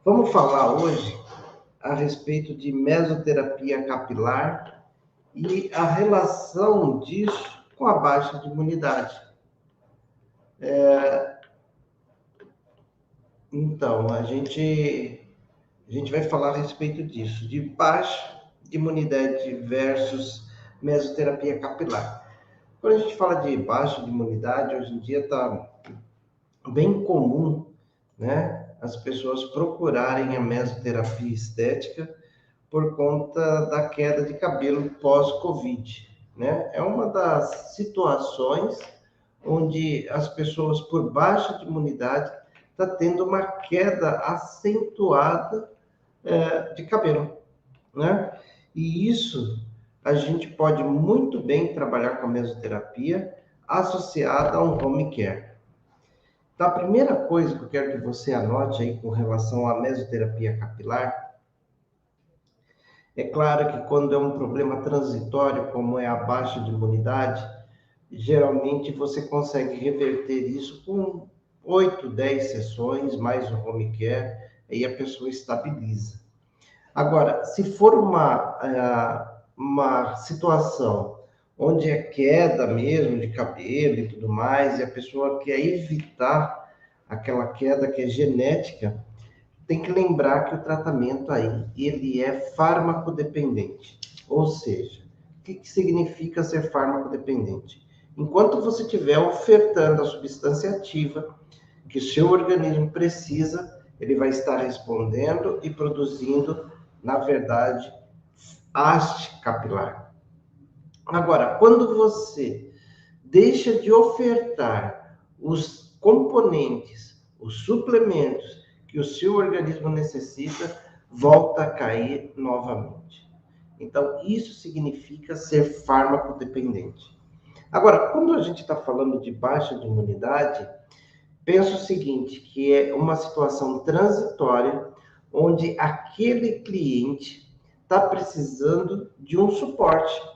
Vamos falar hoje a respeito de mesoterapia capilar e a relação disso com a baixa de imunidade. Então, a gente vai falar a respeito disso, de baixa de imunidade versus mesoterapia capilar. Quando a gente fala de baixa de imunidade, hoje em dia está bem comum, né, as pessoas procurarem a mesoterapia estética por conta da queda de cabelo pós-Covid, né? É uma das situações onde as pessoas, por baixa de imunidade, está tendo uma queda acentuada de cabelo, né? E isso a gente pode muito bem trabalhar com a mesoterapia associada a um home care. Então, a primeira coisa que eu quero que você anote aí com relação à mesoterapia capilar, é claro que quando é um problema transitório, como é a baixa de imunidade, geralmente você consegue reverter isso com 8, 10 sessões, mais o home care, aí a pessoa estabiliza. Agora, se for uma situação onde é queda mesmo de cabelo e tudo mais, e a pessoa quer evitar aquela queda que é genética, tem que lembrar que o tratamento aí, ele é farmacodependente. Ou seja, o que significa ser farmacodependente? Enquanto você estiver ofertando a substância ativa que o seu organismo precisa, ele vai estar respondendo e produzindo, na verdade, haste capilar. Agora, quando você deixa de ofertar os componentes, os suplementos que o seu organismo necessita, volta a cair novamente. Então, isso significa ser farmacodependente. Agora, quando a gente está falando de baixa de imunidade, pensa o seguinte, que é uma situação transitória, onde aquele cliente está precisando de um suporte,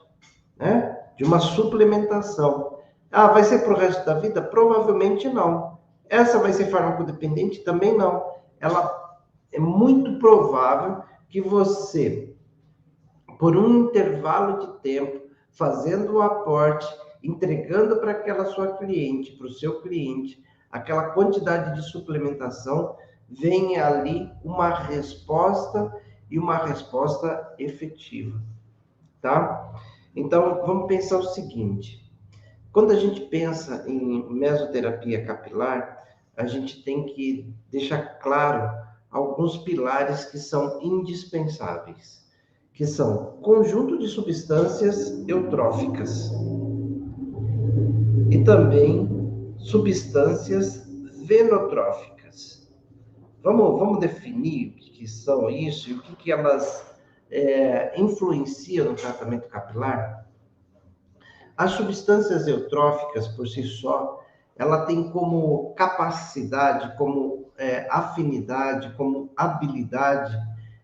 né? De uma suplementação. Ah, vai ser para o resto da vida? Provavelmente não. Essa vai ser farmacodependente? Também não. Ela é muito provável que você, por um intervalo de tempo, fazendo o aporte, entregando para aquela sua cliente, para o seu cliente, aquela quantidade de suplementação, venha ali uma resposta e uma resposta efetiva, tá? Então, vamos pensar o seguinte: quando a gente pensa em mesoterapia capilar, a gente tem que deixar claro alguns pilares que são indispensáveis, que são conjunto de substâncias eutróficas e também substâncias venotróficas. Vamos definir o que são isso e o que elas influenciam no tratamento capilar? As substâncias eutróficas, por si só, ela tem como capacidade, como afinidade, como habilidade,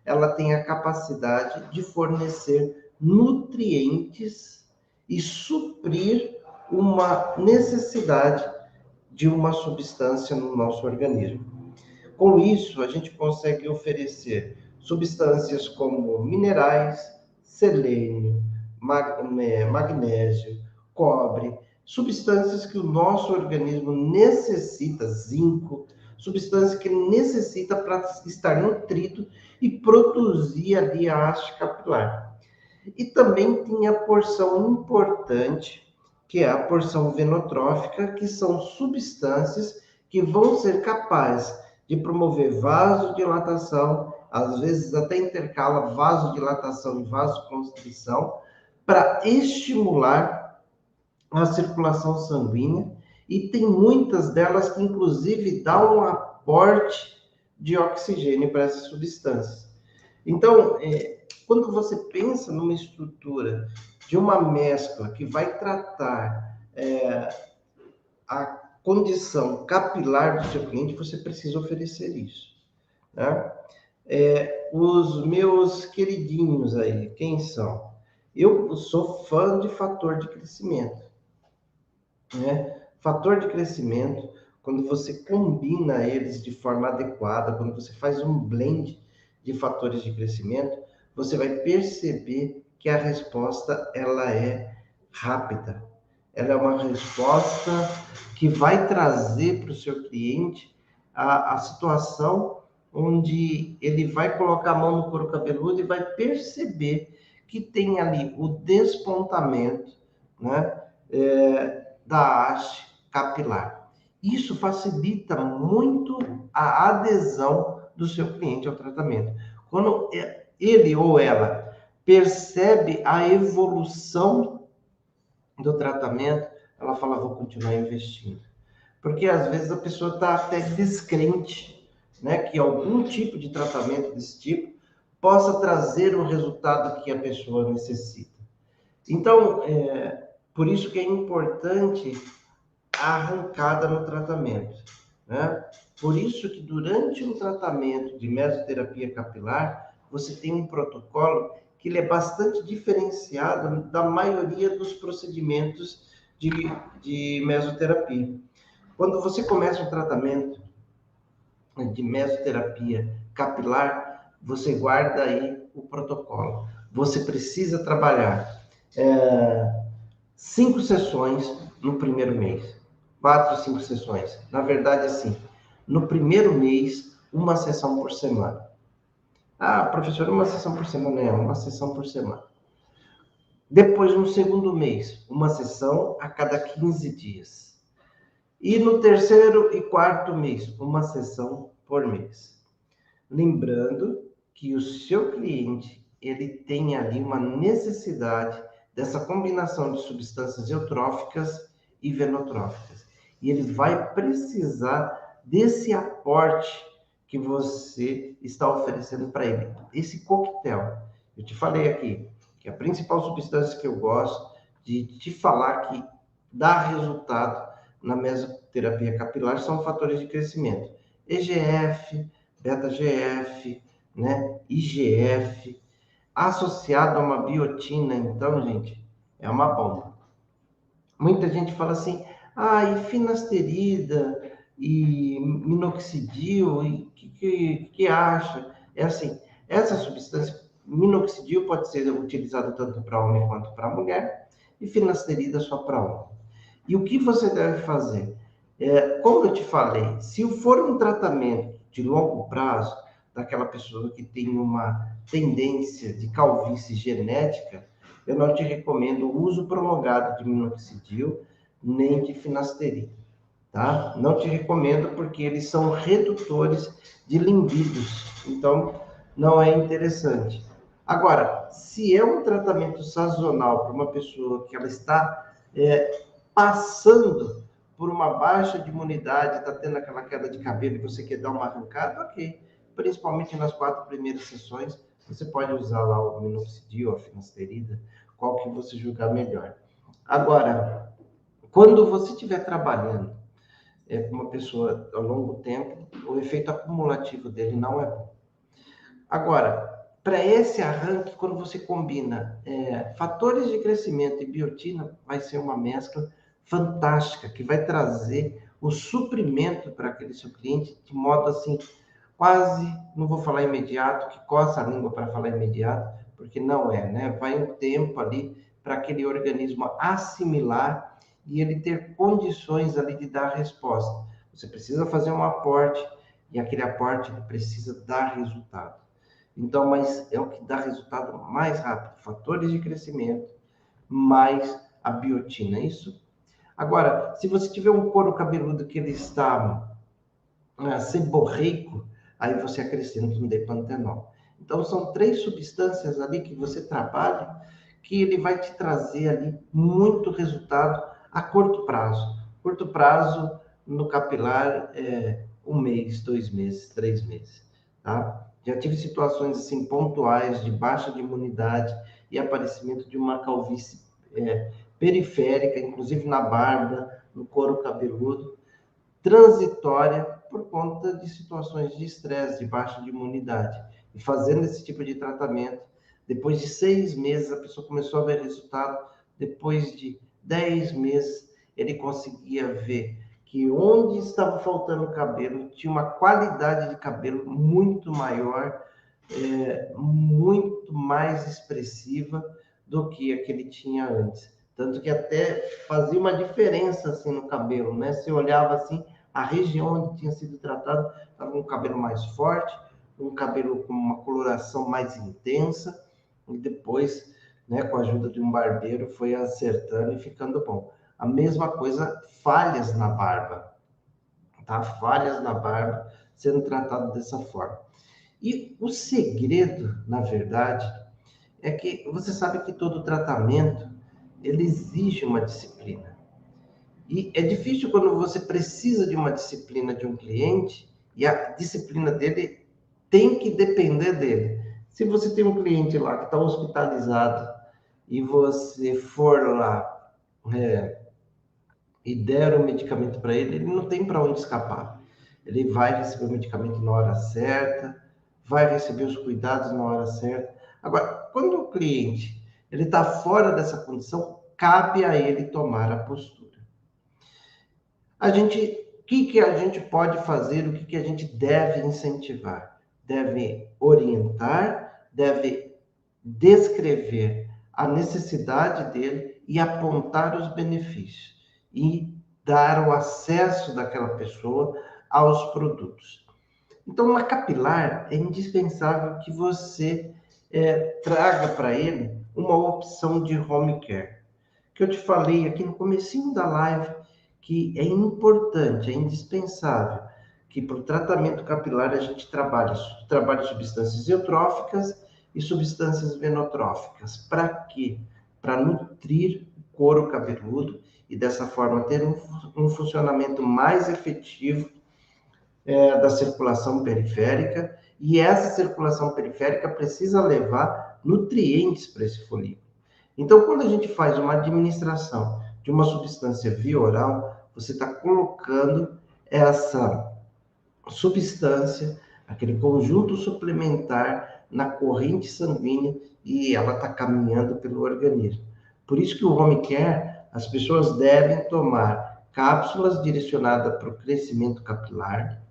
ela tem a capacidade de fornecer nutrientes e suprir uma necessidade de uma substância no nosso organismo. Com isso, a gente consegue oferecer substâncias como minerais, selênio, magnésio, cobre, substâncias que o nosso organismo necessita, zinco, substâncias que ele necessita para estar nutrido e produzir ali a haste capilar. E também tem a porção importante, que é a porção venotrófica, que são substâncias que vão ser capazes de promover vasodilatação, às vezes até intercala vasodilatação e vasoconstrição, para estimular a circulação sanguínea, e tem muitas delas que inclusive dão um aporte de oxigênio para essas substâncias. Então, quando você pensa numa estrutura de uma mescla que vai tratar a condição capilar do seu cliente, você precisa oferecer isso, né? Os meus queridinhos aí, quem são? Eu sou fã de fator de crescimento, né? Fator de crescimento quando você combina eles de forma adequada, quando você faz um blend de fatores de crescimento, você vai perceber que a resposta ela é rápida. Ela é uma resposta que vai trazer para o seu cliente a situação onde ele vai colocar a mão no couro cabeludo e vai perceber que tem ali o despontamento, né, da haste capilar. Isso facilita muito a adesão do seu cliente ao tratamento. Quando ele ou ela percebe a evolução do tratamento, ela fala, vou continuar investindo. Porque às vezes a pessoa está até descrente, né, que algum tipo de tratamento desse tipo possa trazer o resultado que a pessoa necessita. Então, por isso que é importante a arrancada no tratamento, né? Por isso que durante um tratamento de mesoterapia capilar, você tem um protocolo que ele é bastante diferenciado da maioria dos procedimentos de mesoterapia. Quando você começa um tratamento de mesoterapia capilar, você guarda aí o protocolo. Você precisa trabalhar 5 sessões no primeiro mês. 4, 5 sessões. Na verdade, assim, no primeiro mês, uma sessão por semana. Ah, professor, uma sessão por semana? É, uma sessão por semana. Depois, no segundo mês, uma sessão a cada 15 dias. E no terceiro e quarto mês, uma sessão por mês. Lembrando que o seu cliente, ele tem ali uma necessidade dessa combinação de substâncias eutróficas e venotróficas. E ele vai precisar desse aporte que você está oferecendo para ele. Esse coquetel. Eu te falei aqui que a principal substância que eu gosto de te falar que dá resultado na mesoterapia capilar são fatores de crescimento. EGF, beta-GF, né? IGF, associado a uma biotina, então, gente, é uma bomba. Muita gente fala assim, e finasterida, e minoxidil, e que acha? É assim, essa substância, minoxidil pode ser utilizada tanto para homem quanto para mulher, e finasterida só para homem. E o que você deve fazer? Como eu te falei, se for um tratamento de longo prazo, daquela pessoa que tem uma tendência de calvície genética, eu não te recomendo o uso prolongado de minoxidil, nem de finasterida, tá? Não te recomendo porque eles são redutores de libidos, então não é interessante. Agora, se é um tratamento sazonal para uma pessoa que ela está passando por uma baixa de imunidade, está tendo aquela queda de cabelo e você quer dar uma arrancada, ok. Principalmente nas 4 primeiras sessões, você pode usar lá o minoxidil, a finasterida, qual que você julgar melhor. Agora, quando você estiver trabalhando com uma pessoa a longo tempo, o efeito acumulativo dele não é bom. Agora, para esse arranque, quando você combina fatores de crescimento e biotina, vai ser uma mescla fantástica, que vai trazer o suprimento para aquele seu cliente de modo assim, quase, não vou falar imediato, que coça a língua para falar imediato, porque não é, né? Vai um tempo ali para aquele organismo assimilar e ele ter condições ali de dar a resposta. Você precisa fazer um aporte e aquele aporte precisa dar resultado. Então, mas é o que dá resultado mais rápido, fatores de crescimento, mais a biotina, isso? Agora, se você tiver um couro cabeludo que ele está seborreico, aí você acrescenta um depantenol. Então, são 3 substâncias ali que você trabalha, que ele vai te trazer ali muito resultado a curto prazo. Curto prazo, no capilar, 1 mês, 2 meses, 3 meses, tá? Já tive situações assim pontuais de baixa de imunidade e aparecimento de uma calvície periférica, inclusive na barba, no couro cabeludo, transitória por conta de situações de estresse, de baixa de imunidade. E fazendo esse tipo de tratamento, depois de 6 meses, a pessoa começou a ver resultado. Depois de 10 meses, ele conseguia ver que onde estava faltando cabelo, tinha uma qualidade de cabelo muito maior, muito mais expressiva do que a que ele tinha antes. Tanto que até fazia uma diferença assim no cabelo, né? Você olhava assim, a região onde tinha sido tratado estava um cabelo mais forte, um cabelo com uma coloração mais intensa, e depois, né, com a ajuda de um barbeiro, foi acertando e ficando bom. A mesma coisa, falhas na barba, tá? Falhas na barba sendo tratado dessa forma. E o segredo, na verdade, é que você sabe que todo tratamento ele exige uma disciplina. E é difícil quando você precisa de uma disciplina de um cliente e a disciplina dele tem que depender dele. Se você tem um cliente lá que está hospitalizado e você for lá e der o medicamento para ele, ele não tem para onde escapar. Ele vai receber o medicamento na hora certa, vai receber os cuidados na hora certa. Agora, quando o cliente ele está fora dessa condição, cabe a ele tomar a postura. O que a gente pode fazer, o que a gente deve incentivar? Deve orientar, deve descrever a necessidade dele e apontar os benefícios e dar o acesso daquela pessoa aos produtos. Então, na capilar, é indispensável que você traga para ele uma opção de home care. Que eu te falei aqui no comecinho da live, que é importante, é indispensável, que para o tratamento capilar a gente trabalha substâncias eutróficas e substâncias venotróficas. Para quê? Para nutrir o couro cabeludo e dessa forma ter um funcionamento mais efetivo da circulação periférica, e essa circulação periférica precisa levar nutrientes para esse folículo. Então, quando a gente faz uma administração de uma substância via oral, você está colocando essa substância, aquele conjunto suplementar na corrente sanguínea e ela está caminhando pelo organismo. Por isso que o home care, as pessoas devem tomar cápsulas direcionadas para o crescimento capilar,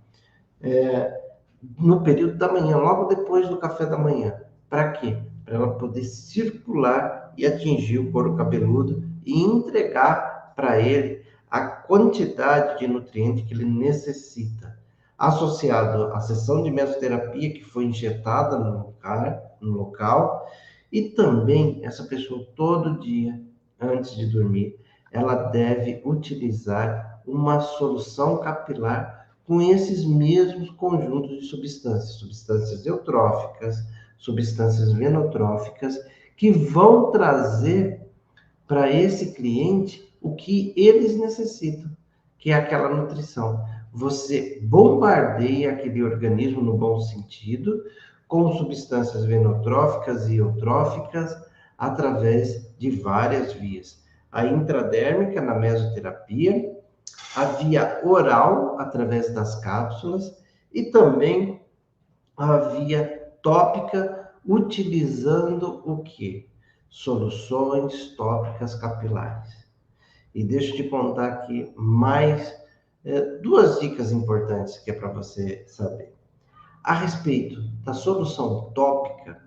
no período da manhã, logo depois do café da manhã. Para quê? Para ela poder circular e atingir o couro cabeludo e entregar para ele a quantidade de nutriente que ele necessita. Associado à sessão de mesoterapia que foi injetada no local, e também essa pessoa todo dia, antes de dormir, ela deve utilizar uma solução capilar com esses mesmos conjuntos de substâncias eutróficas, substâncias venotróficas, que vão trazer para esse cliente o que eles necessitam, que é aquela nutrição. Você bombardeia aquele organismo no bom sentido, com substâncias venotróficas e eutróficas, através de várias vias. A intradérmica, na mesoterapia, a via oral, através das cápsulas, e também a via tópica, utilizando o quê? Soluções tópicas capilares. E deixa eu te contar aqui mais duas dicas importantes que é para você saber. A respeito da solução tópica,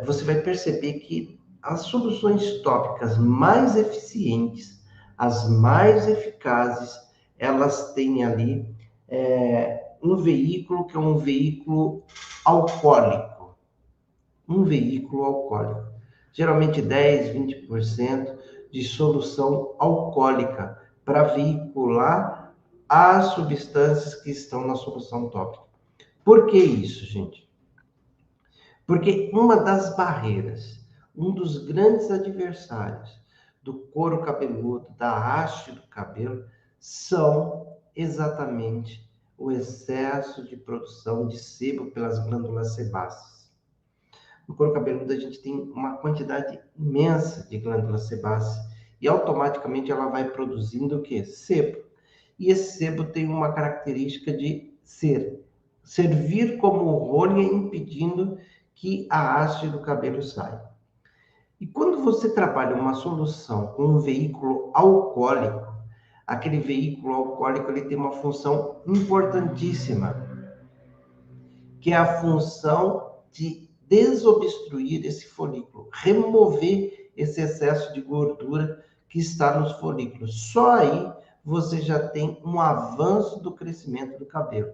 você vai perceber que as soluções tópicas mais eficientes, as mais eficazes, elas têm ali um veículo que é um veículo alcoólico. Um veículo alcoólico. Geralmente 10, 20% de solução alcoólica para veicular as substâncias que estão na solução tópica. Por que isso, gente? Porque uma das barreiras, um dos grandes adversários do couro cabeludo, da haste do cabelo, são exatamente o excesso de produção de sebo pelas glândulas sebáceas. No couro cabeludo a gente tem uma quantidade imensa de glândulas sebáceas e automaticamente ela vai produzindo o quê? Sebo. E esse sebo tem uma característica de servir como rolha, impedindo que a haste do cabelo saia. E quando você trabalha uma solução com um veículo alcoólico, aquele veículo alcoólico ele tem uma função importantíssima, que é a função de desobstruir esse folículo, remover esse excesso de gordura que está nos folículos. Só aí você já tem um avanço do crescimento do cabelo.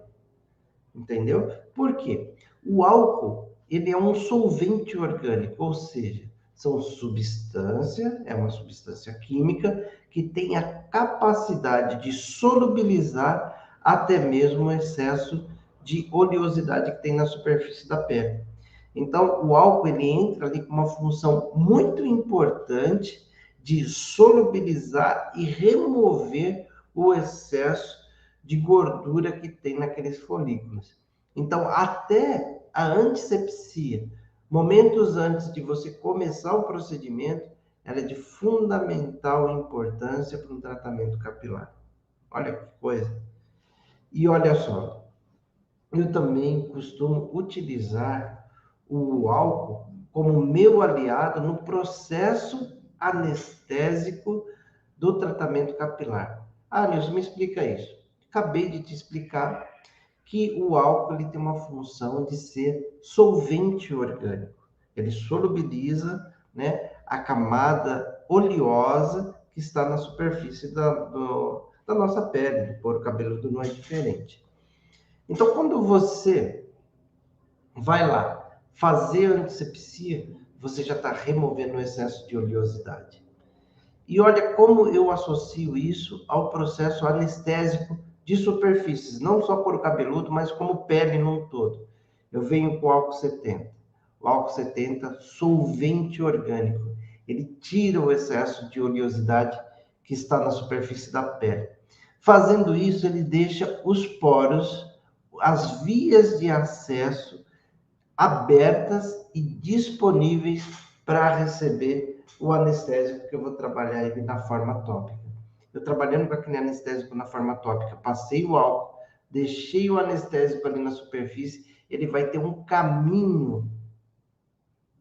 Entendeu? Por quê? O álcool, ele é um solvente orgânico, ou seja, é uma substância química que tem a capacidade de solubilizar até mesmo o excesso de oleosidade que tem na superfície da pele. Então, o álcool ele entra ali com uma função muito importante de solubilizar e remover o excesso de gordura que tem naqueles folículos. Então, até a antisepsia, momentos antes de você começar o procedimento, ela é de fundamental importância para um tratamento capilar. Olha que coisa. E olha só, eu também costumo utilizar o álcool como meu aliado no processo anestésico do tratamento capilar. Ah, Nilson, me explica isso. Acabei de te explicar que o álcool ele tem uma função de ser solvente orgânico. Ele solubiliza, né, a camada oleosa que está na superfície da nossa pele, do couro cabeludo não é diferente. Então, quando você vai lá fazer antisepsia, você já está removendo o excesso de oleosidade. E olha como eu associo isso ao processo anestésico de superfícies, não só couro cabeludo, mas como pele num todo. Eu venho com o álcool 70. O álcool 70, solvente orgânico. Ele tira o excesso de oleosidade que está na superfície da pele. Fazendo isso, ele deixa os poros, as vias de acesso abertas e disponíveis para receber o anestésico que eu vou trabalhar ele na forma tópica. Eu trabalhando com aquele anestésico na forma tópica, passei o álcool, deixei o anestésico ali na superfície, ele vai ter um caminho,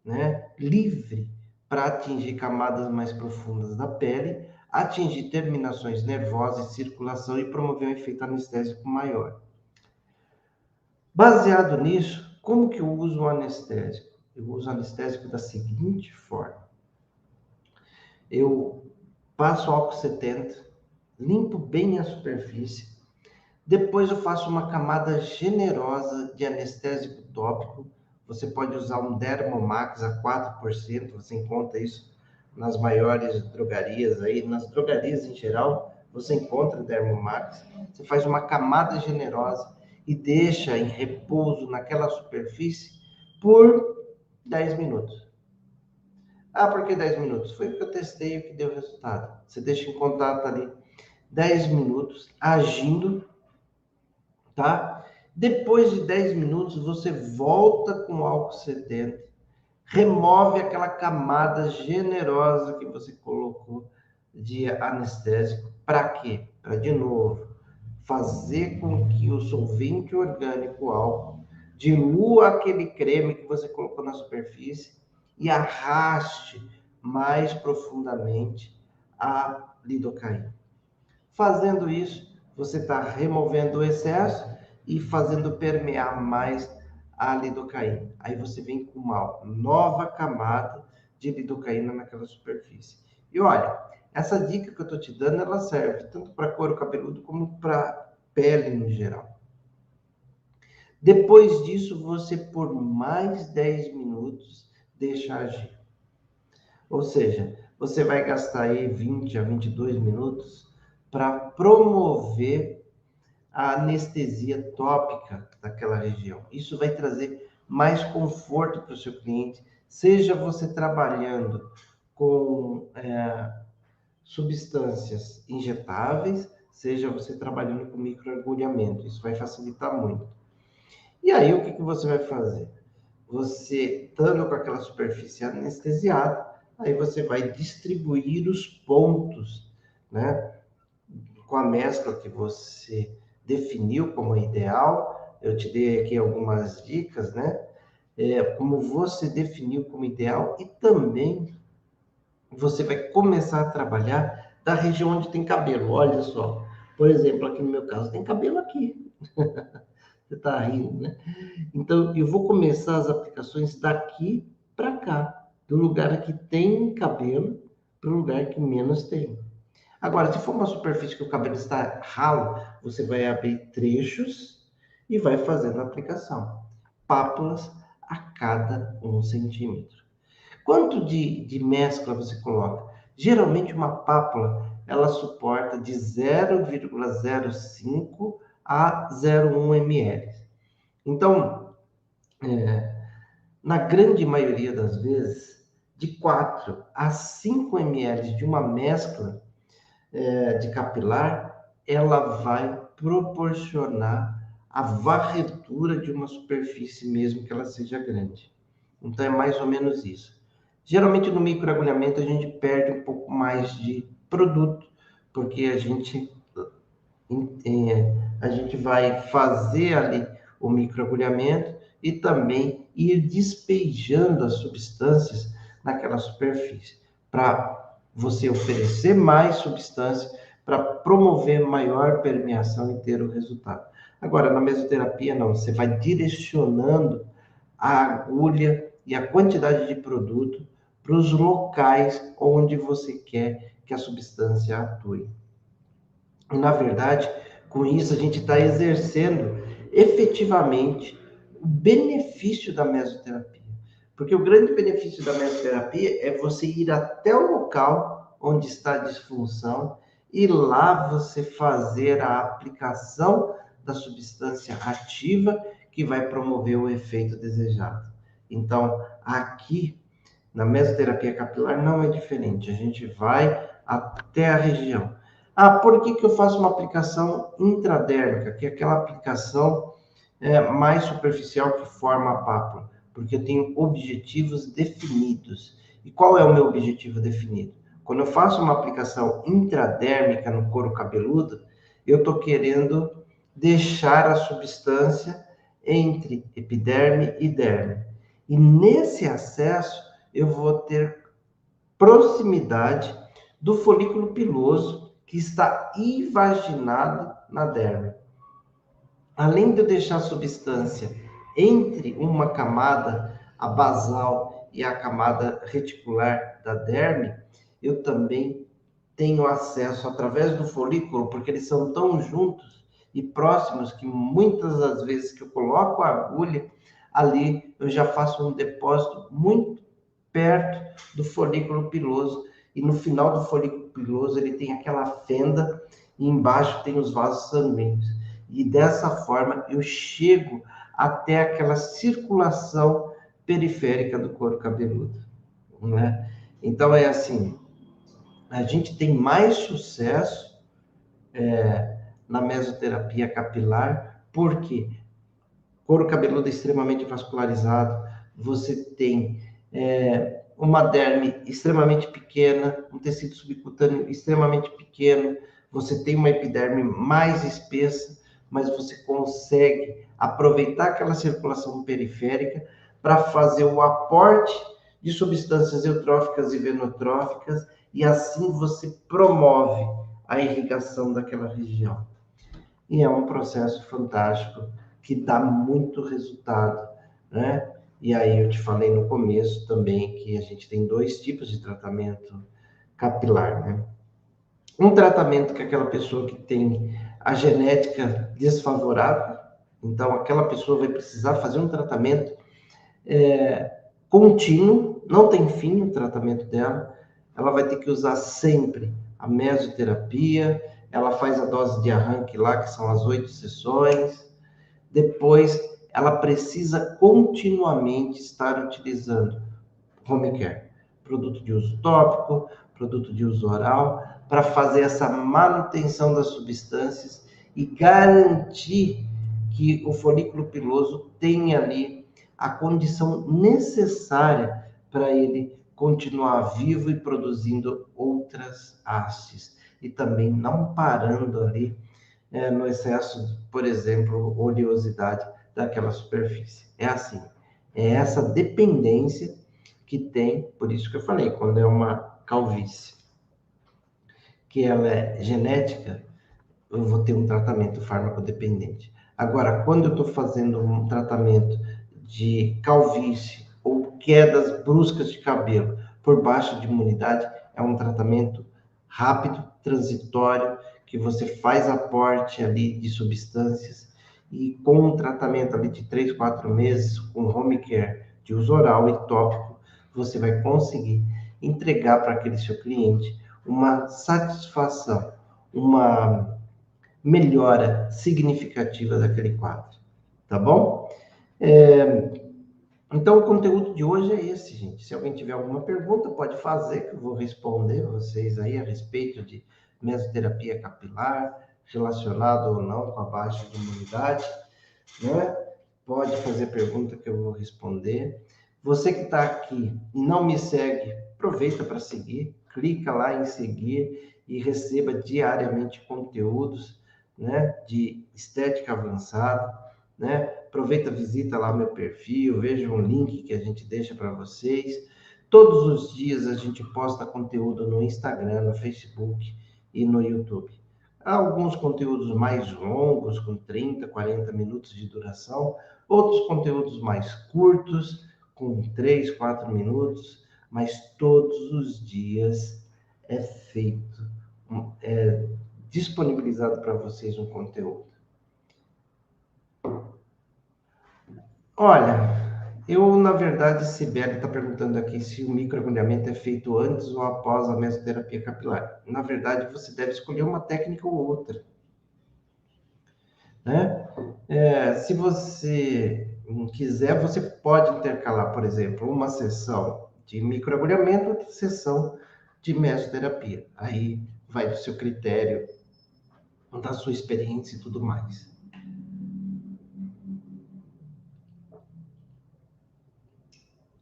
né, livre para atingir camadas mais profundas da pele, atingir terminações nervosas e circulação e promover um efeito anestésico maior. Baseado nisso, como que eu uso o anestésico? Eu uso o anestésico da seguinte forma. Eu passo álcool 70, limpo bem a superfície, depois eu faço uma camada generosa de anestésico tópico. Você pode usar um Dermomax a 4%, você encontra isso nas maiores drogarias aí, nas drogarias em geral, você encontra Dermomax. Você faz uma camada generosa e deixa em repouso naquela superfície por 10 minutos. Ah, por que 10 minutos? Foi porque eu testei o que deu resultado. Você deixa em contato ali 10 minutos, agindo, tá? Depois de 10 minutos, você volta com álcool 70, remove aquela camada generosa que você colocou de anestésico. Para quê? Para, de novo, fazer com que o solvente orgânico, o álcool, dilua aquele creme que você colocou na superfície e arraste mais profundamente a lidocaína. Fazendo isso, você está removendo o excesso e fazendo permear mais a lidocaína. Aí você vem com uma nova camada de lidocaína naquela superfície. E olha, essa dica que eu estou te dando, ela serve tanto para couro cabeludo como para pele no geral. Depois disso, você por mais 10 minutos deixa agir. Ou seja, você vai gastar aí 20 a 22 minutos para promover a anestesia tópica daquela região. Isso vai trazer mais conforto para o seu cliente, seja você trabalhando com substâncias injetáveis, seja você trabalhando com microagulhamento. Isso vai facilitar muito. E aí, o que você vai fazer? Você, estando com aquela superfície anestesiada, aí você vai distribuir os pontos, né? Com a mescla que você definiu como ideal. Eu te dei aqui algumas dicas, né? Como você definiu como ideal e também você vai começar a trabalhar da região onde tem cabelo. Olha só, por exemplo, aqui no meu caso, tem cabelo aqui. Você está rindo, né? Então, eu vou começar as aplicações daqui para cá, do lugar que tem cabelo para o lugar que menos tem. Agora, se for uma superfície que o cabelo está ralo, você vai abrir trechos e vai fazendo a aplicação. Pápulas a cada 1 centímetro. Quanto de mescla você coloca? Geralmente uma pápula, ela suporta de 0,05 a 0,1 ml. Então, na grande maioria das vezes, de 4 a 5 ml de uma mescla de capilar, ela vai proporcionar a varredura de uma superfície, mesmo que ela seja grande. Então, é mais ou menos isso. Geralmente, no microagulhamento, a gente perde um pouco mais de produto, porque a gente vai fazer ali o microagulhamento e também ir despejando as substâncias naquela superfície, para você oferecer mais substância, para promover maior permeação e ter o resultado. Agora, na mesoterapia, não, você vai direcionando a agulha e a quantidade de produto para os locais onde você quer que a substância atue. E, na verdade, com isso, a gente está exercendo efetivamente o benefício da mesoterapia. Porque o grande benefício da mesoterapia é você ir até o local onde está a disfunção e lá você fazer a aplicação da substância ativa que vai promover o efeito desejado. Então, aqui na mesoterapia capilar não é diferente. A gente vai até a região. Ah, por que eu faço uma aplicação intradérmica, que é aquela aplicação mais superficial que forma a pápula? Porque eu tenho objetivos definidos. E qual é o meu objetivo definido? Quando eu faço uma aplicação intradérmica no couro cabeludo, eu estou querendo deixar a substância entre epiderme e derme. E nesse acesso, eu vou ter proximidade do folículo piloso que está invaginado na derme. Além de eu deixar a substância entre uma camada, a basal, e a camada reticular da derme, eu também tenho acesso através do folículo, porque eles são tão juntos e próximos que muitas das vezes que eu coloco a agulha, ali eu já faço um depósito muito perto do folículo piloso, e no final do folículo piloso ele tem aquela fenda e embaixo tem os vasos sanguíneos. E dessa forma eu chego até aquela circulação periférica do couro cabeludo, né? Então é assim, a gente tem mais sucesso na mesoterapia capilar, porque couro cabeludo é extremamente vascularizado, você tem uma derme extremamente pequena, um tecido subcutâneo extremamente pequeno, você tem uma epiderme mais espessa, mas você consegue aproveitar aquela circulação periférica para fazer o aporte de substâncias eutróficas e venotróficas, e assim você promove a irrigação daquela região. E é um processo fantástico que dá muito resultado, né? E aí eu te falei no começo também que a gente tem 2 tipos de tratamento capilar, né? Um tratamento que é aquela pessoa que tem a genética desfavorável, então aquela pessoa vai precisar fazer um tratamento contínuo, não tem fim o tratamento dela, ela vai ter que usar sempre a mesoterapia, ela faz a dose de arranque lá, que são as 8 sessões, depois ela precisa continuamente estar utilizando home care, produto de uso tópico, produto de uso oral, para fazer essa manutenção das substâncias e garantir que o folículo piloso tenha ali a condição necessária para ele continuar vivo e produzindo outras hastes. E também não parando ali no excesso, por exemplo, oleosidade daquela superfície. É assim, é essa dependência que tem, por isso que eu falei, quando é uma calvície, que ela é genética, eu vou ter um tratamento farmacodependente. Agora, quando eu estou fazendo um tratamento de calvície ou quedas bruscas de cabelo por baixa de imunidade, é um tratamento rápido, transitório, que você faz aporte ali de substâncias e com um tratamento ali de 3, 4 meses, com home care de uso oral e tópico, você vai conseguir entregar para aquele seu cliente uma satisfação, uma melhora significativa daquele quadro, tá bom? Então, o conteúdo de hoje é esse, gente. Se alguém tiver alguma pergunta, pode fazer, que eu vou responder vocês aí a respeito de mesoterapia capilar, relacionado ou não com a baixa de imunidade, né? Pode fazer pergunta que eu vou responder. Você que está aqui e não me segue, aproveita para seguir, clica lá em seguir e receba diariamente conteúdos, né, de estética avançada, né? Aproveita, visita lá meu perfil, veja um link que a gente deixa para vocês. Todos os dias a gente posta conteúdo no Instagram, no Facebook e no YouTube. Há alguns conteúdos mais longos, com 30, 40 minutos de duração, outros conteúdos mais curtos, com 3, 4 minutos, mas todos os dias é feito, é disponibilizado para vocês um conteúdo. Olha, na verdade, Sibeli está perguntando aqui se o microagulhamento é feito antes ou após a mesoterapia capilar. Na verdade, você deve escolher uma técnica ou outra, né? Se você quiser, você pode intercalar, por exemplo, uma sessão de microagulhamento, outra sessão de mesoterapia. Aí vai do seu critério, da sua experiência e tudo mais.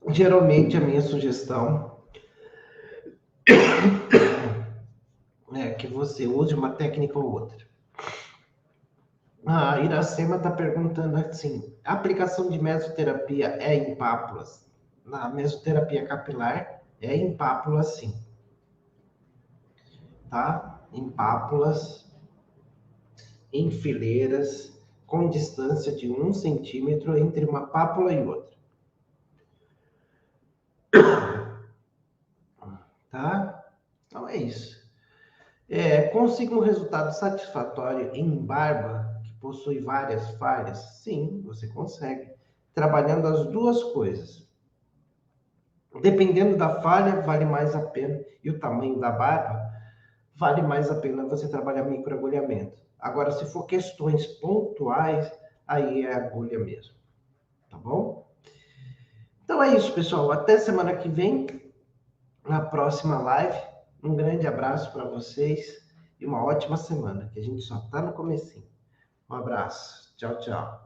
Geralmente, a minha sugestão é que você use uma técnica ou outra. A Iracema está perguntando assim: a aplicação de mesoterapia é em pápulas? Na mesoterapia capilar é em pápulas, sim. Tá? Em pápulas, em fileiras, com distância de 1 centímetro entre uma pápula e outra. Tá? Então é isso. Consiga um resultado satisfatório em barba, que possui várias falhas? Sim, você consegue. Trabalhando as duas coisas. Dependendo da falha, vale mais a pena. E o tamanho da barba, vale mais a pena você trabalhar microagulhamento. Agora, se for questões pontuais, aí é agulha mesmo. Tá bom? Então é isso, pessoal. Até semana que vem, na próxima live. Um grande abraço para vocês e uma ótima semana, que a gente só está no comecinho. Um abraço. Tchau, tchau.